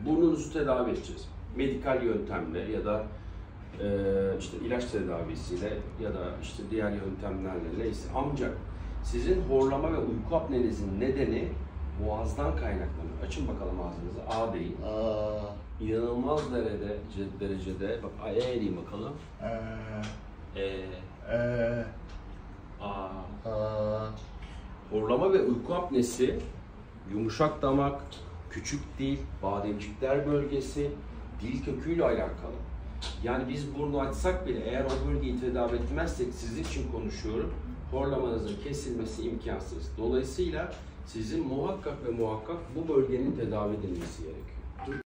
burnunuzu tedavi edeceğiz. Medikal yöntemle ya da işte ilaç tedavisiyle ya da işte diğer yöntemlerle neyse. Ancak sizin horlama ve uyku apnenizin nedeni boğazdan kaynaklanıyor. Açın bakalım ağzınızı. A değil. İnanılmaz derecede bak A'ya diyeyim bakalım. Horlama ve uyku apnesi, yumuşak damak, küçük dil, bademcikler bölgesi, dil köküyle alakalı. Yani biz burnu açsak bile eğer o bölgeyi tedavi etmezsek, siz için konuşuyorum, horlamanızın kesilmesi imkansız. Dolayısıyla sizin muhakkak ve muhakkak bu bölgenin tedavi edilmesi gerekiyor.